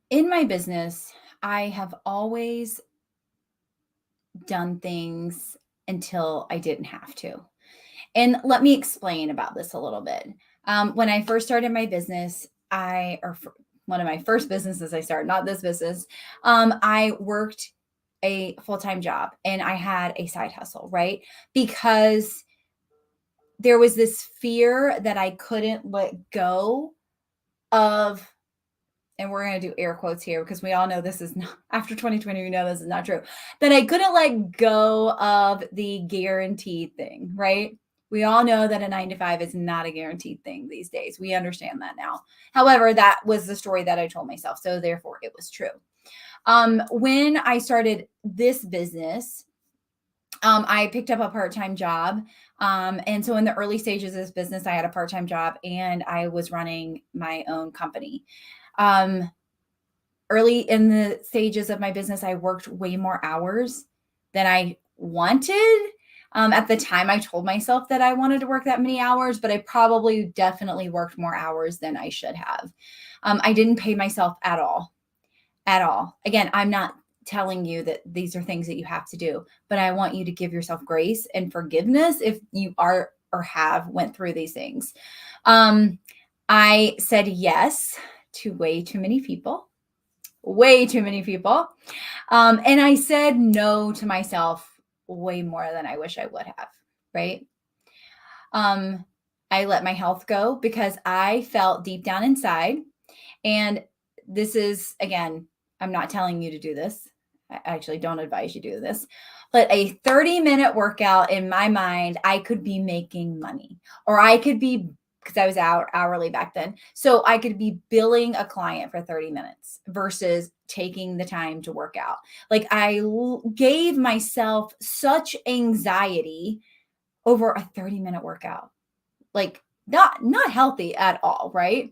In my business, I have always done things until I didn't have to. And let me explain about this a little bit. When I first started my business, one of my first businesses I started, not this business, I worked a full time job and I had a side hustle, right? Because there was this fear that I couldn't let go of, and we're going to do air quotes here because we all know this is not, after 2020, we know this is not true, that I couldn't let go of the guaranteed thing, right? We all know that a 9 to 5 is not a guaranteed thing these days. We understand that now. However, that was the story that I told myself. So therefore, it was true. When I started this business, I picked up a part-time job. And so in the early stages of this business, I had a part-time job and I was running my own company. Um, Early in the stages of my business, I worked way more hours than I wanted. At the time, I told myself that I wanted to work that many hours, but I probably definitely worked more hours than I should have. I didn't pay myself at all, at all. Again, I'm not telling you that these are things that you have to do, but I want you to give yourself grace and forgiveness if you are or have went through these things. I said yes to way too many people, way too many people. And I said no to myself way more than I wish I would have, right? Um, I let my health go because I felt deep down inside, and this is, again, I'm not telling you to do this. I actually don't advise you do this. But a 30-minute workout in my mind, I could be making money, or I could be, because I was hourly back then. So I could be billing a client for 30 minutes versus taking the time to work out. Like gave myself such anxiety over a 30-minute workout. Like not healthy at all, right?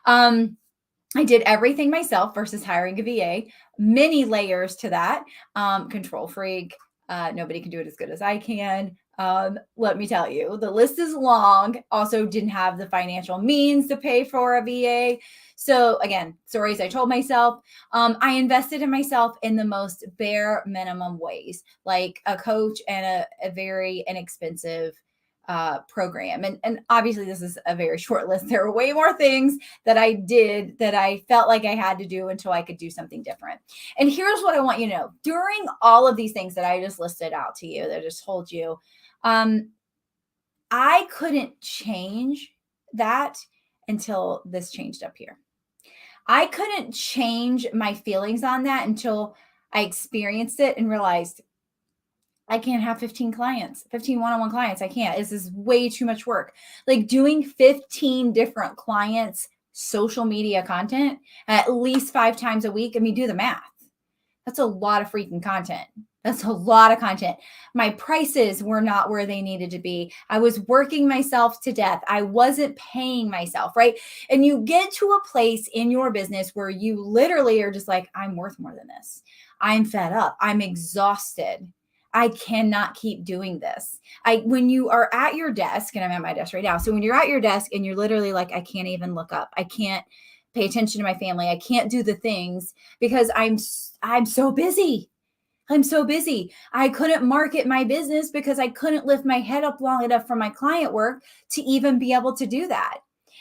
I did everything myself versus hiring a VA. Many layers to that. Control freak. Nobody can do it as good as I can. Let me tell you, the list is long. Also, didn't have the financial means to pay for a VA. So, again, stories I told myself. I invested in myself in the most bare minimum ways, like a coach and a very inexpensive program. And obviously, this is a very short list. There were way more things that I did that I felt like I had to do until I could do something different. And here's what I want you to know. During all of these things that I just listed out to you, that I just told you, um, I couldn't change that until this changed up here. I couldn't change my feelings on that until I experienced it and realized I can't have 15 clients, 15 one-on-one clients. I can't. This is way too much work. Like doing 15 different clients, social media content at least 5 times a week. I mean, do the math. That's a lot of freaking content. That's a lot of content. My prices were not where they needed to be. I was working myself to death. I wasn't paying myself, right? And you get to a place in your business where you literally are just like, I'm worth more than this. I'm fed up. I'm exhausted. I cannot keep doing this. When you are at your desk, and I'm at my desk right now. So when you're at your desk and you're literally like, I can't even look up. I can't pay attention to my family. I can't do the things because I'm so busy. I'm so busy. I couldn't market my business because I couldn't lift my head up long enough for my client work to even be able to do that.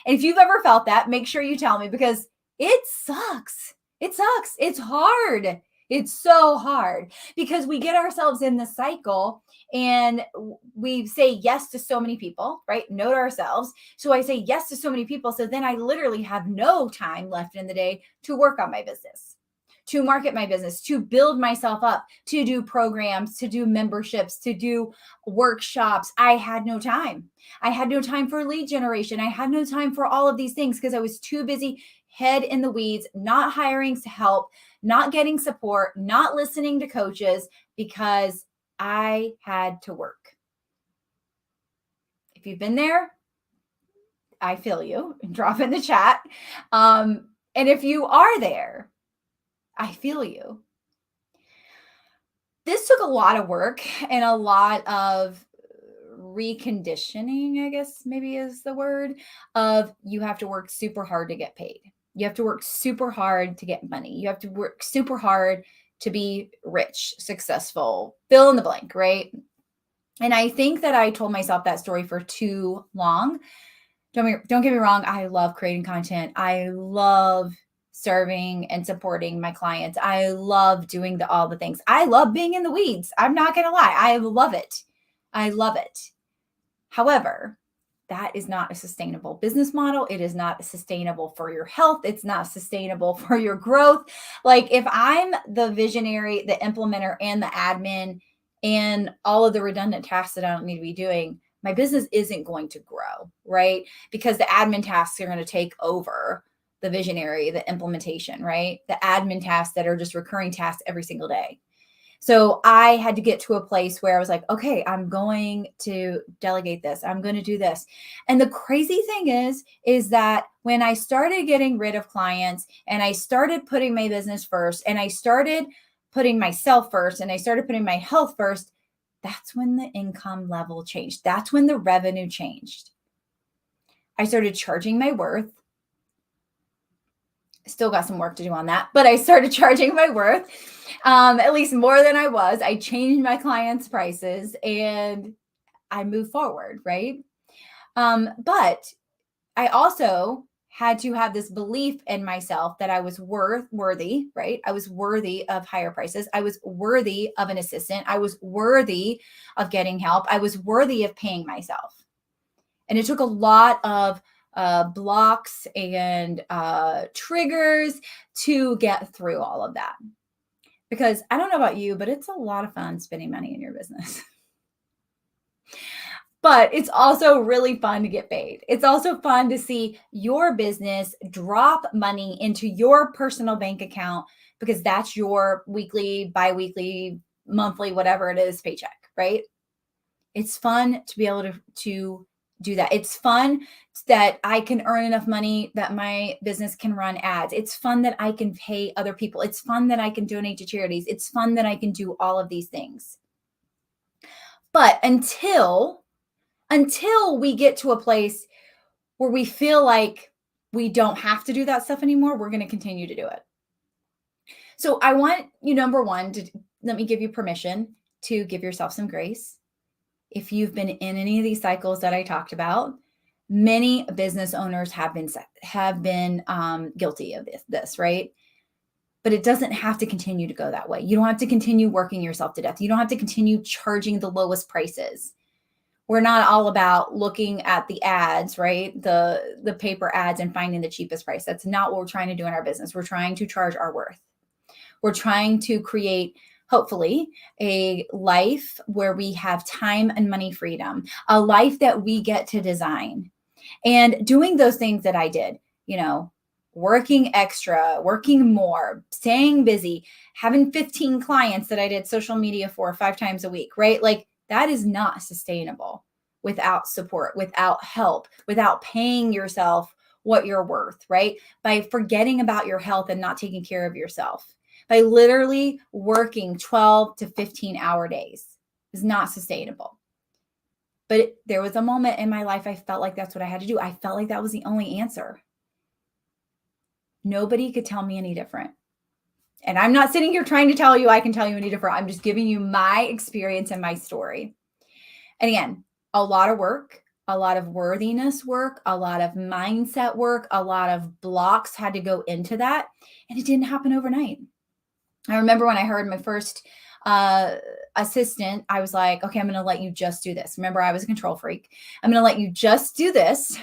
And if you've ever felt that, make sure you tell me because it sucks. It sucks. It's hard. It's so hard because we get ourselves in the cycle and we say yes to so many people, right? No to ourselves. So I say yes to so many people. So then I literally have no time left in the day to work on my business, to market my business, to build myself up, to do programs, to do memberships, to do workshops. I had no time. I had no time for lead generation. I had no time for all of these things because I was too busy, head in the weeds, not hiring help, not getting support, not listening to coaches because I had to work. If you've been there, I feel you. Drop in the chat. And if you are there, I feel you. This took a lot of work and a lot of reconditioning, I guess maybe is the word, of you have to work super hard to get paid. You have to work super hard to get money. You have to work super hard to be rich, successful, fill in the blank, right? And I think that I told myself that story for too long. Don't get me wrong. I love creating content. I love serving and supporting my clients. I love doing all the things. I love being in the weeds. I'm not going to lie. I love it. I love it. However, that is not a sustainable business model. It is not sustainable for your health. It's not sustainable for your growth. Like if I'm the visionary, the implementer, and the admin, and all of the redundant tasks that I don't need to be doing, my business isn't going to grow, right? Because the admin tasks are going to take over the visionary, the implementation, right? The admin tasks that are just recurring tasks every single day. So I had to get to a place where I was like, okay, I'm going to delegate this. I'm going to do this. And the crazy thing is that when I started getting rid of clients and I started putting my business first and I started putting myself first and I started putting my health first, that's when the income level changed. That's when the revenue changed. I started charging my worth. Still got some work to do on that, but I started charging my worth, at least more than I was. I changed my clients' prices and I moved forward, right? But I also had to have this belief in myself that I was worthy, right? I was worthy of higher prices. I was worthy of an assistant. I was worthy of getting help. I was worthy of paying myself. And it took a lot of blocks and triggers to get through all of that. Because I don't know about you, but it's a lot of fun spending money in your business. But it's also really fun to get paid. It's also fun to see your business drop money into your personal bank account because that's your weekly, biweekly, monthly, whatever it is, paycheck, right? It's fun to be able to do that. It's fun that I can earn enough money that my business can run ads. It's fun that I can pay other people. It's fun that I can donate to charities. It's fun that I can do all of these things. But until we get to a place where we feel like we don't have to do that stuff anymore, we're going to continue to do it. So I want you, number one, to let me give you permission to give yourself some grace. If you've been in any of these cycles that I talked about, many business owners have been guilty of this, right? But it doesn't have to continue to go that way. You don't have to continue working yourself to death. You don't have to continue charging the lowest prices. We're not all about looking at the ads, right? The paper ads and finding the cheapest price. That's not what we're trying to do in our business. We're trying to charge our worth. We're trying to create, hopefully, a life where we have time and money freedom, a life that we get to design. And doing those things that I did, working extra, working more, staying busy, having 15 clients that I did social media for 5 times a week, right? Like that is not sustainable without support, without help, without paying yourself what you're worth, right? By forgetting about your health and not taking care of yourself. By literally working 12 to 15-hour days is not sustainable. But there was a moment in my life I felt like that's what I had to do. I felt like that was the only answer. Nobody could tell me any different. And I'm not sitting here trying to tell you I can tell you any different. I'm just giving you my experience and my story. And again, a lot of work, a lot of worthiness work, a lot of mindset work, a lot of blocks had to go into that. And it didn't happen overnight. I remember when I heard my first assistant, I was like, okay, I'm going to let you just do this. Remember, I was a control freak. I'm going to let you just do this.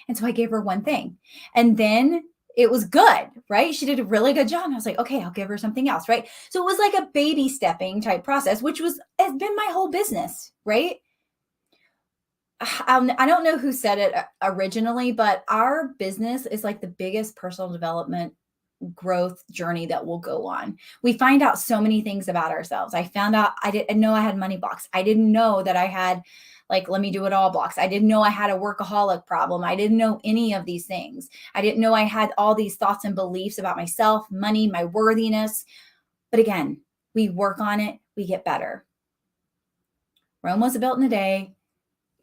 And so I gave her one thing. And then it was good, right? She did a really good job. I was like, okay, I'll give her something else, right? So it was like a baby stepping type process, which has been my whole business, right? I don't know who said it originally, but our business is like the biggest personal development growth journey that we'll go on. We find out so many things about ourselves. I found out I didn't know I had money blocks. I didn't know that I had let me do it all blocks. I didn't know I had a workaholic problem. I didn't know any of these things. I didn't know I had all these thoughts and beliefs about myself, money, my worthiness. But again, we work on it, we get better. Rome wasn't built in a day.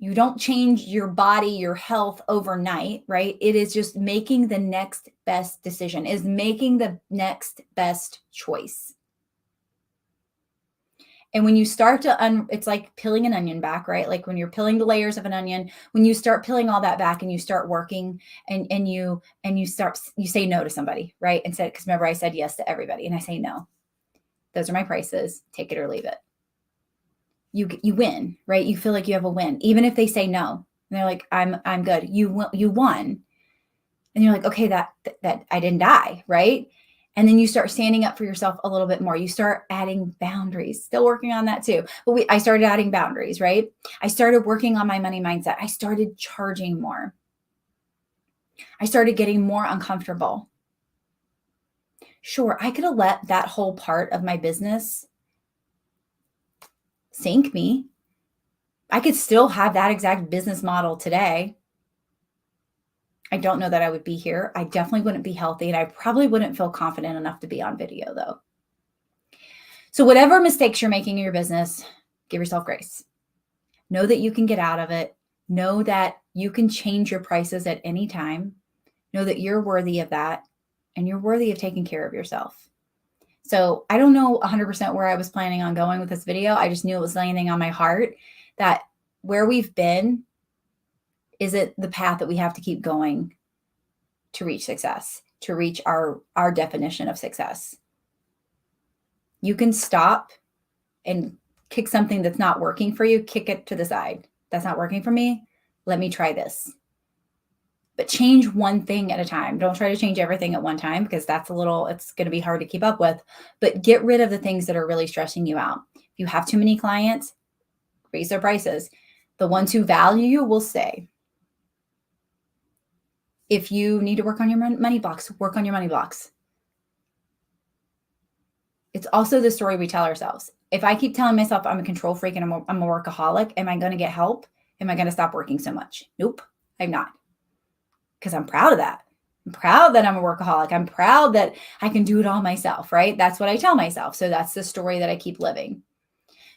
You don't change your body, your health overnight, right? It is just making the next best decision, is making the next best choice. And when you start to, it's like peeling an onion back, right? Like when you're peeling the layers of an onion, when you start peeling all that back and you start working and you say no to somebody, right? And said, because remember I said yes to everybody and I say no. Those are my prices. Take it or leave it. You win, right? You feel like you have a win, even if they say no. And they're like, I'm good. You won. And you're like, okay, that I didn't die, right? And then you start standing up for yourself a little bit more. You start adding boundaries. Still working on that too. But I started adding boundaries, right? I started working on my money mindset. I started charging more. I started getting more uncomfortable. Sure, I could have let that whole part of my business sink me. I could still have that exact business model today. I don't know that I would be here. I definitely wouldn't be healthy, and I probably wouldn't feel confident enough to be on video though. So whatever mistakes you're making in your business, give yourself grace. Know that you can get out of it. Know that you can change your prices at any time. Know that you're worthy of that, and you're worthy of taking care of yourself. So I don't know 100% where I was planning on going with this video. I just knew it was landing on my heart that where we've been isn't the path that we have to keep going to reach success, to reach our definition of success. You can stop and kick something that's not working for you, kick it to the side. That's not working for me. Let me try this. But change one thing at a time. Don't try to change everything at one time because it's going to be hard to keep up with. But get rid of the things that are really stressing you out. If you have too many clients, raise their prices. The ones who value you will stay. If you need to work on your money blocks, work on your money blocks. It's also the story we tell ourselves. If I keep telling myself I'm a control freak and I'm a workaholic, am I going to get help? Am I going to stop working so much? Nope, I'm not. Because I'm proud of that. I'm proud that I'm a workaholic. I'm proud that I can do it all myself, right? That's what I tell myself. So that's the story that I keep living.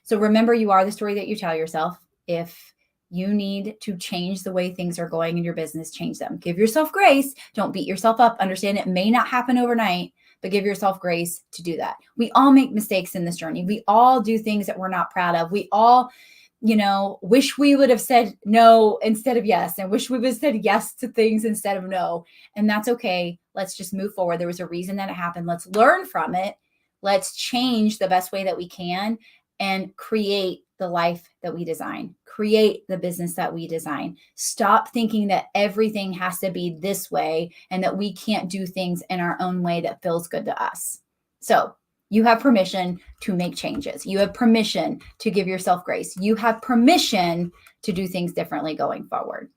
So remember, you are the story that you tell yourself. If you need to change the way things are going in your business, change them. Give yourself grace. Don't beat yourself up. Understand it may not happen overnight, but give yourself grace to do that. We all make mistakes in this journey. We all do things that we're not proud of. We all, wish we would have said no instead of yes, and wish we would have said yes to things instead of no. And that's okay. Let's just move forward. There was a reason that it happened. Let's learn from it. Let's change the best way that we can and create the life that we design, create the business that we design. Stop thinking that everything has to be this way and that we can't do things in our own way that feels good to us. So you have permission to make changes. You have permission to give yourself grace. You have permission to do things differently going forward.